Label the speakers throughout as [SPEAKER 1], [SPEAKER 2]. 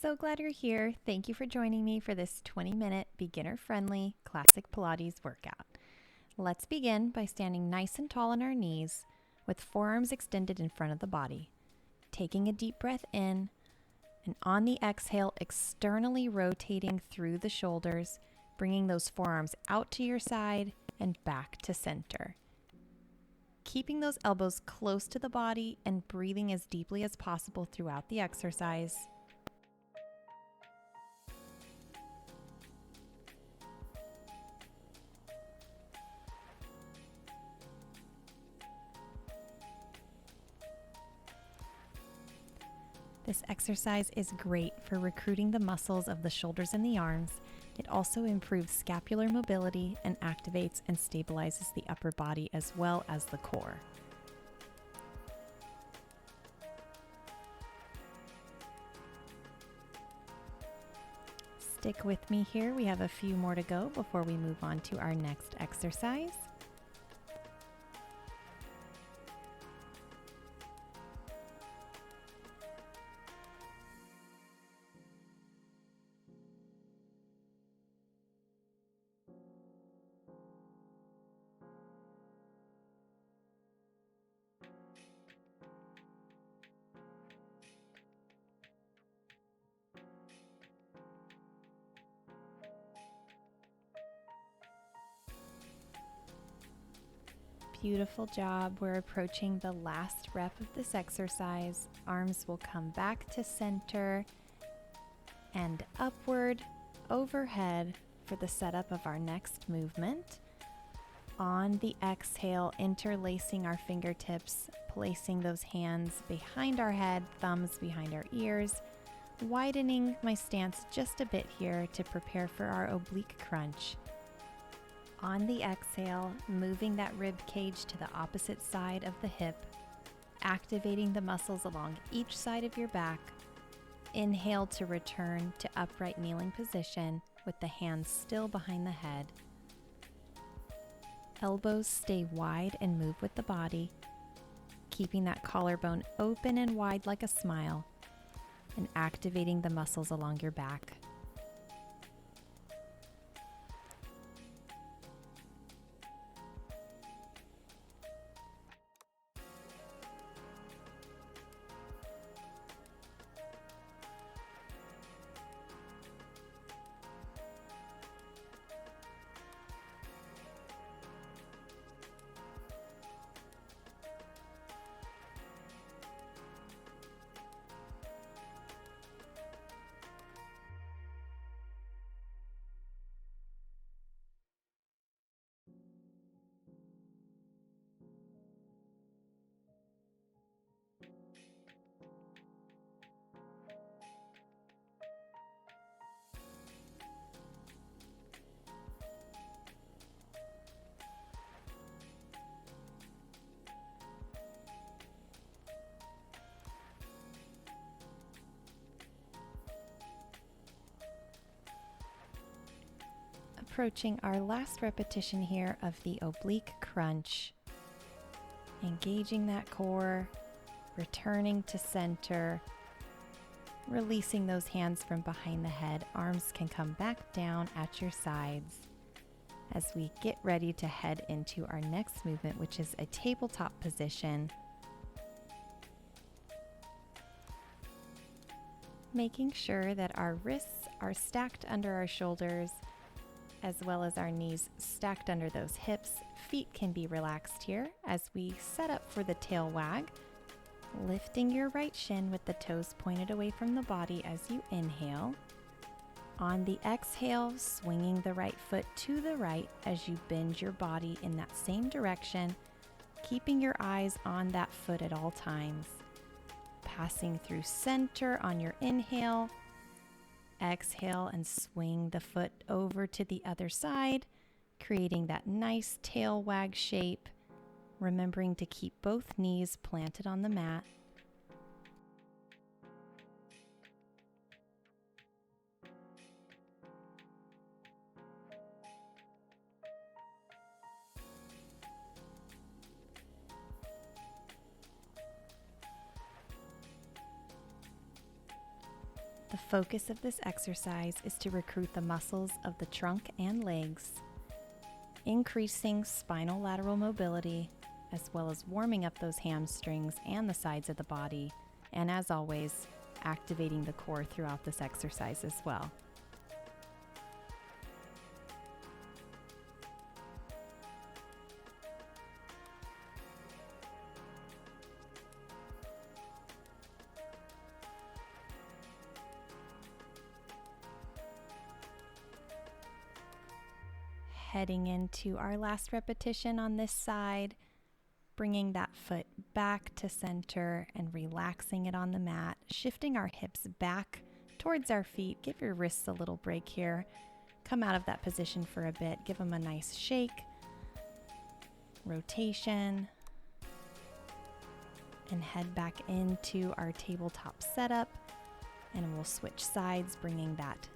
[SPEAKER 1] So glad you're here. Thank you for joining me for this 20-minute beginner-friendly classic Pilates workout. Let's begin by standing nice and tall on our knees with forearms extended in front of the body. Taking a deep breath in, and on the exhale, externally rotating through the shoulders, bringing those forearms out to your side and back to center. Keeping those elbows close to the body and breathing as deeply as possible throughout the exercise. This exercise is great for recruiting the muscles of the shoulders and the arms. It also improves scapular mobility and activates and stabilizes the upper body as well as the core. Stick with me here. We have a few more to go before we move on to our next exercise. Beautiful job. We're approaching the last rep of this exercise. Arms will come back to center and upward, overhead for the setup of our next movement. On the exhale, interlacing our fingertips, placing those hands behind our head, thumbs behind our ears, widening my stance just a bit here to prepare for our oblique crunch. On the exhale, moving that rib cage to the opposite side of the hip, activating the muscles along each side of your back. Inhale to return to upright kneeling position with the hands still behind the head. Elbows stay wide and move with the body, keeping that collarbone open and wide like a smile, and activating the muscles along your back. Approaching our last repetition here of the oblique crunch. Engaging that core, returning to center, releasing those hands from behind the head. Arms can come back down at your sides as we get ready to head into our next movement, which is a tabletop position. Making sure that our wrists are stacked under our shoulders, as well as our knees stacked under those hips. Feet can be relaxed here as we set up for the tail wag, lifting your right shin with the toes pointed away from the body as you inhale. On the exhale, swinging the right foot to the right as you bend your body in that same direction, keeping your eyes on that foot at all times. Passing through center on your inhale. Exhale and swing the foot over to the other side, creating that nice tail wag shape, remembering to keep both knees planted on the mat. The focus of this exercise is to recruit the muscles of the trunk and legs, increasing spinal lateral mobility, as well as warming up those hamstrings and the sides of the body, and as always, activating the core throughout this exercise as well. Heading into our last repetition on this side, bringing that foot back to center and relaxing it on the mat, shifting our hips back towards our feet. Give your wrists a little break here. Come out of that position for a bit. Give them a nice shake, rotation, and head back into our tabletop setup. And we'll switch sides, bringing that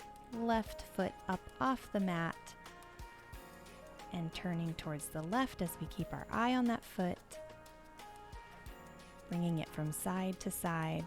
[SPEAKER 1] left foot up off the mat and turning towards the left as we keep our eye on that foot, bringing it from side to side.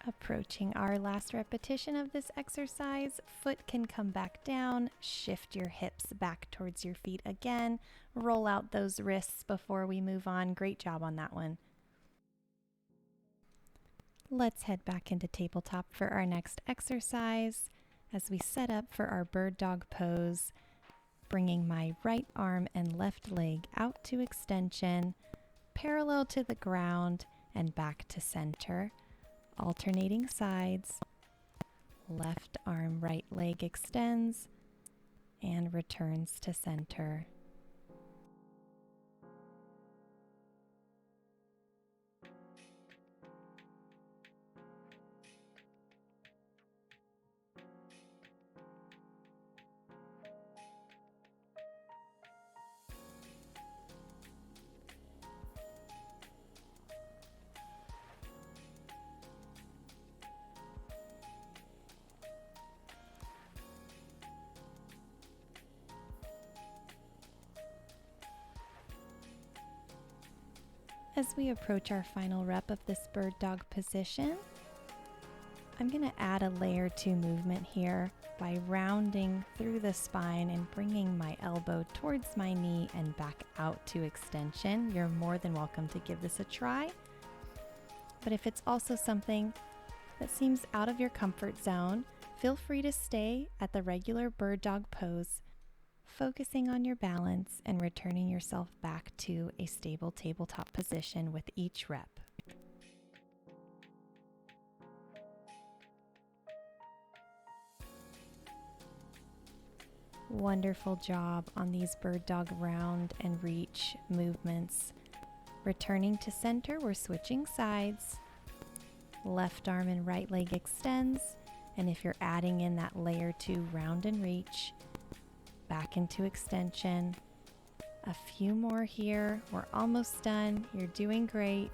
[SPEAKER 1] Approaching our last repetition of this exercise, foot can come back down, shift your hips back towards your feet again, roll out those wrists before we move on. Great job on that one. Let's head back into tabletop for our next exercise as we set up for our bird dog pose, bringing my right arm and left leg out to extension, parallel to the ground and back to center. Alternating sides, left arm, right leg extends and returns to center. As we approach our final rep of this bird dog position, I'm going to add a layer 2 movement here by rounding through the spine and bringing my elbow towards my knee and back out to extension. You're more than welcome to give this a try. But if it's also something that seems out of your comfort zone, feel free to stay at the regular bird dog pose, focusing on your balance and returning yourself back to a stable tabletop position with each rep. Wonderful job on these bird dog round and reach movements. Returning to center, we're switching sides. Left arm and right leg extends, and if you're adding in that layer 2 round and reach, back into extension. A few more here. We're almost done. You're doing great.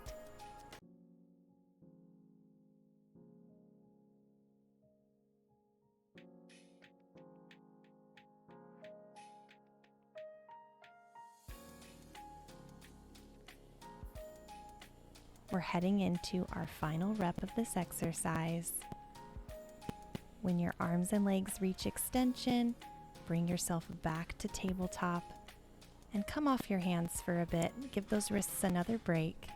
[SPEAKER 1] We're heading into our final rep of this exercise. When your arms and legs reach extension, bring yourself back to tabletop and come off your hands for a bit. Give those wrists another break.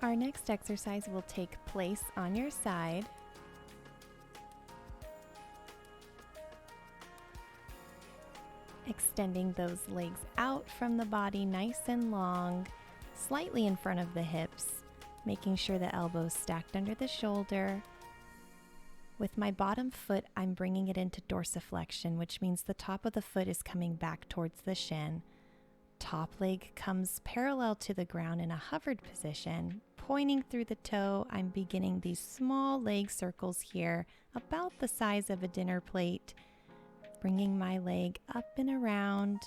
[SPEAKER 1] Our next exercise will take place on your side. Extending those legs out from the body nice and long, slightly in front of the hips, making sure the elbows stacked under the shoulder. With my bottom foot, I'm bringing it into dorsiflexion, which means the top of the foot is coming back towards the shin. Top leg comes parallel to the ground in a hovered position. Pointing through the toe, I'm beginning these small leg circles here, about the size of a dinner plate, bringing my leg up and around,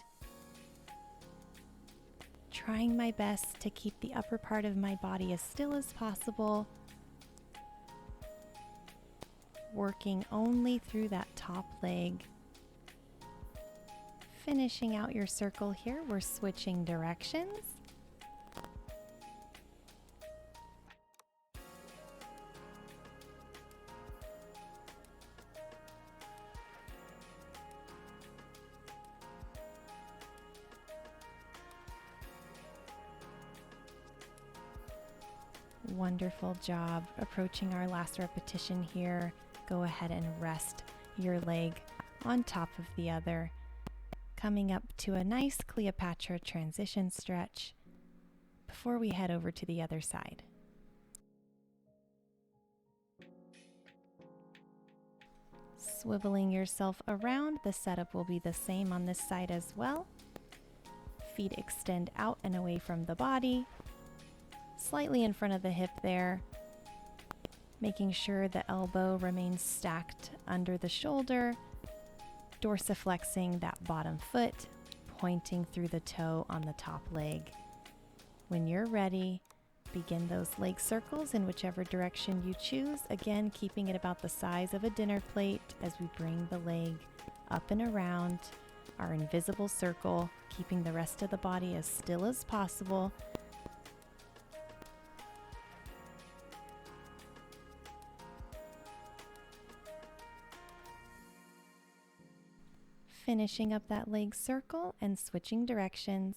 [SPEAKER 1] trying my best to keep the upper part of my body as still as possible, working only through that top leg. Finishing out your circle here, we're switching directions. Wonderful job. Approaching our last repetition here, go ahead and rest your leg on top of the other. Coming up to a nice Cleopatra transition stretch before we head over to the other side. Swiveling yourself around, the setup will be the same on this side as well. Feet extend out and away from the body, slightly in front of the hip there, making sure the elbow remains stacked under the shoulder, dorsiflexing that bottom foot, pointing through the toe on the top leg. When you're ready, begin those leg circles in whichever direction you choose, again keeping it about the size of a dinner plate as we bring the leg up and around our invisible circle, keeping the rest of the body as still as possible. Finishing up that leg circle and switching directions.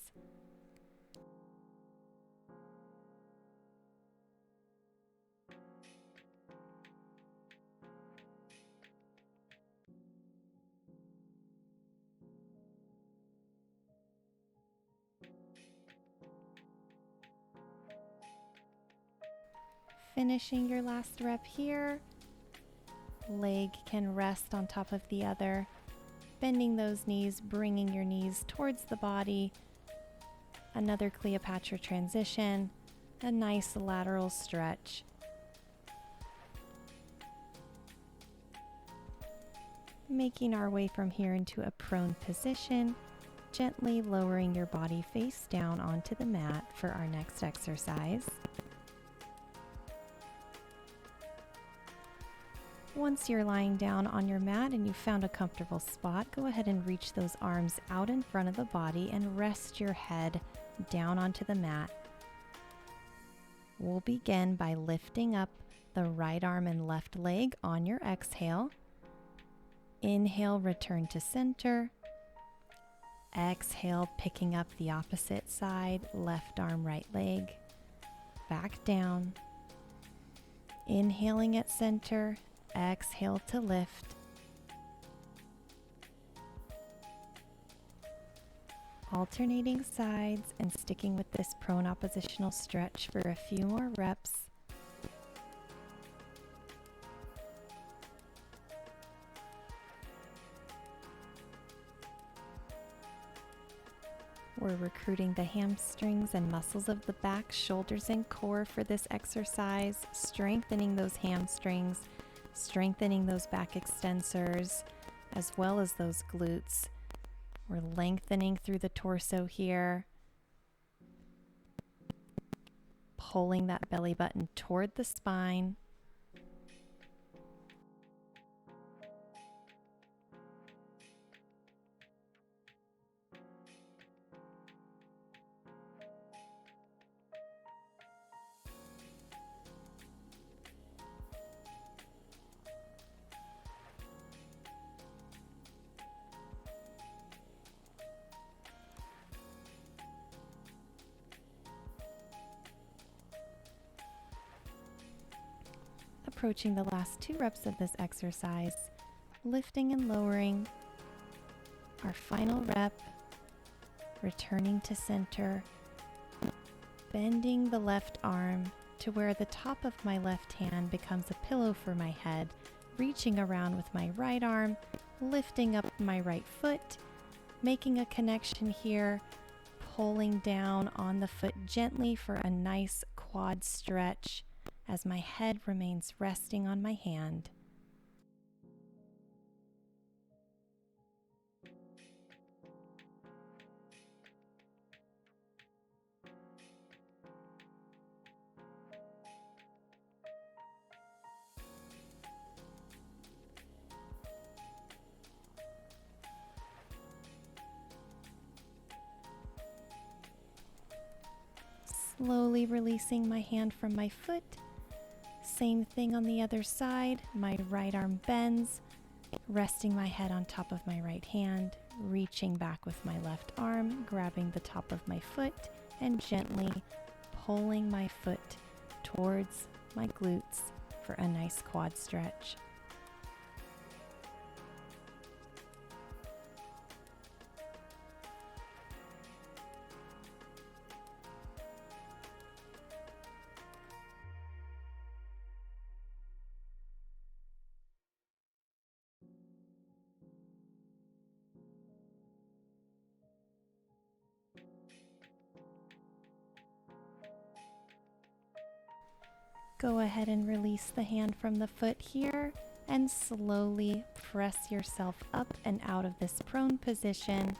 [SPEAKER 1] Finishing your last rep here. Leg can rest on top of the other. Bending those knees, bringing your knees towards the body. Another Cleopatra transition, a nice lateral stretch. Making our way from here into a prone position, gently lowering your body face down onto the mat for our next exercise. Once you're lying down on your mat and you've found a comfortable spot, go ahead and reach those arms out in front of the body and rest your head down onto the mat. We'll begin by lifting up the right arm and left leg on your exhale. Inhale, return to center. Exhale, picking up the opposite side, left arm, right leg. Back down. Inhaling at center. Exhale to lift. Alternating sides and sticking with this prone oppositional stretch for a few more reps. We're recruiting the hamstrings and muscles of the back, shoulders, and core for this exercise, strengthening those hamstrings, strengthening those back extensors, as well as those glutes. We're lengthening through the torso here, pulling that belly button toward the spine. approaching the last 2 reps of this exercise, lifting and lowering. Our final rep, returning to center, bending the left arm to where the top of my left hand becomes a pillow for my head, reaching around with my right arm, lifting up my right foot, making a connection here, pulling down on the foot gently for a nice quad stretch as my head remains resting on my hand. Slowly releasing my hand from my foot. Same thing on the other side. My right arm bends, resting my head on top of my right hand, reaching back with my left arm, grabbing the top of my foot, and gently pulling my foot towards my glutes for a nice quad stretch. Go ahead and release the hand from the foot here and slowly press yourself up and out of this prone position.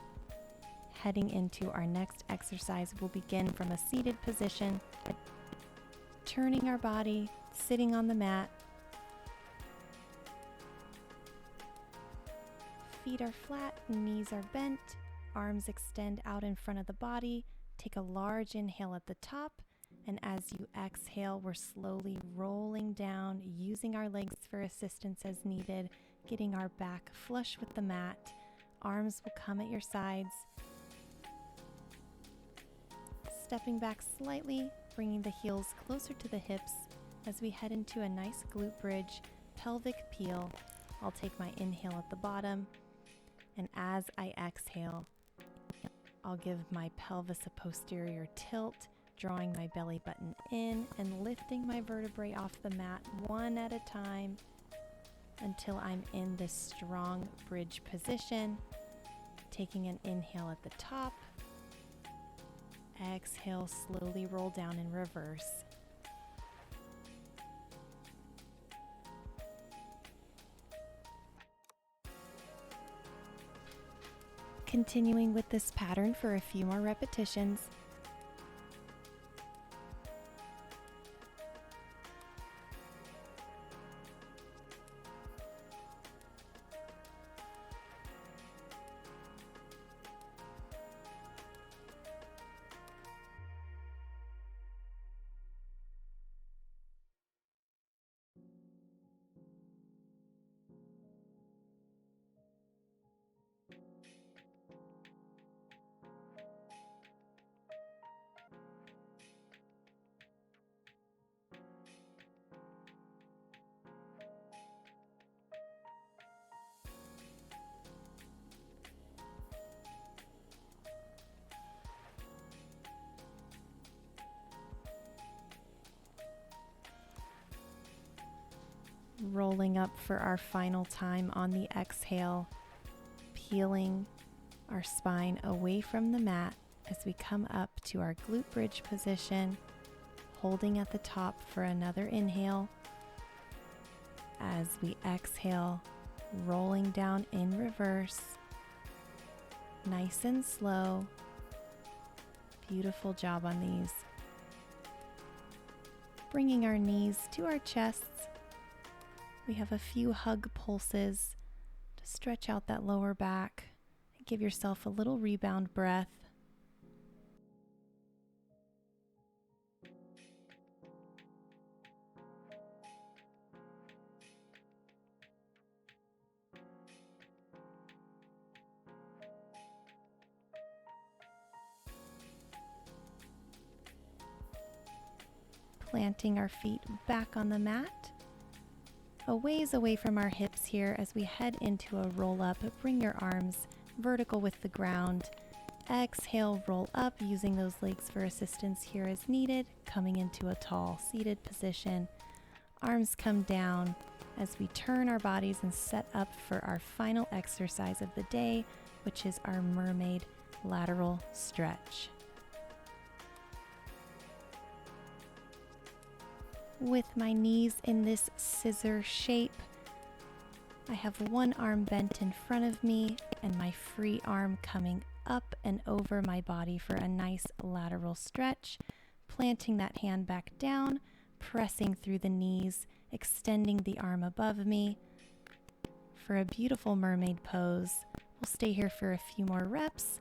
[SPEAKER 1] Heading into our next exercise, we'll begin from a seated position, turning our body, sitting on the mat. Feet are flat, knees are bent, arms extend out in front of the body. Take a large inhale at the top. And as you exhale, we're slowly rolling down, using our legs for assistance as needed, getting our back flush with the mat. Arms will come at your sides. Stepping back slightly, bringing the heels closer to the hips as we head into a nice glute bridge, pelvic peel. I'll take my inhale at the bottom, and as I exhale, I'll give my pelvis a posterior tilt, drawing my belly button in and lifting my vertebrae off the mat one at a time until I'm in this strong bridge position. Taking an inhale at the top. Exhale, slowly roll down in reverse. Continuing with this pattern for a few more repetitions. Rolling up for our final time on the exhale, peeling our spine away from the mat as we come up to our glute bridge position, holding at the top for another inhale. As we exhale, rolling down in reverse, nice and slow. Beautiful job on these. Bringing our knees to our chests. We have a few hug pulses to stretch out that lower back and give yourself a little rebound breath. Planting our feet back on the mat. a ways away from our hips here as we head into a roll up. Bring your arms vertical with the ground. Exhale, roll up using those legs for assistance here as needed, coming into a tall seated position. Arms come down as we turn our bodies and set up for our final exercise of the day, which is our mermaid lateral stretch. With my knees in this scissor shape, I have one arm bent in front of me and my free arm coming up and over my body for a nice lateral stretch, planting that hand back down, pressing through the knees, extending the arm above me for a beautiful mermaid pose. We'll stay here for a few more reps.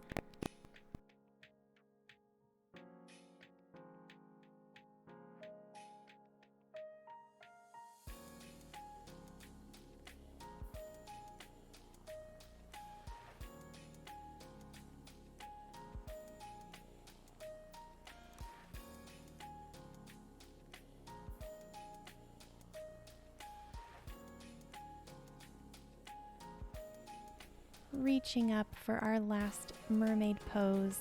[SPEAKER 1] Reaching up for our last mermaid pose.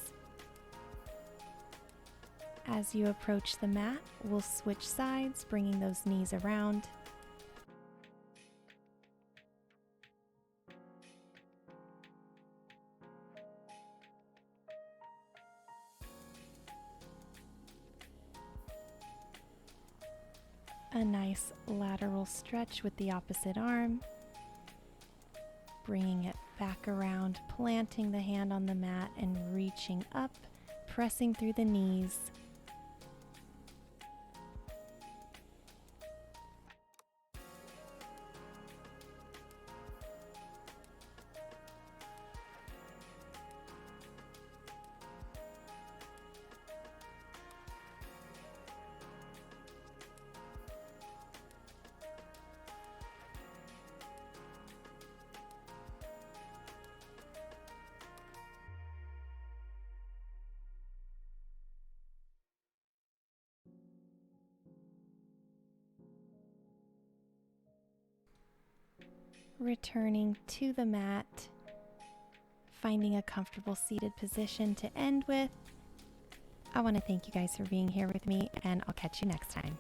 [SPEAKER 1] As you approach the mat, we'll switch sides, bringing those knees around. A nice lateral stretch with the opposite arm. Bringing it back around, planting the hand on the mat and reaching up, pressing through the knees. Returning to the mat, finding a comfortable seated position to end with. I want to thank you guys for being here with me, and I'll catch you next time.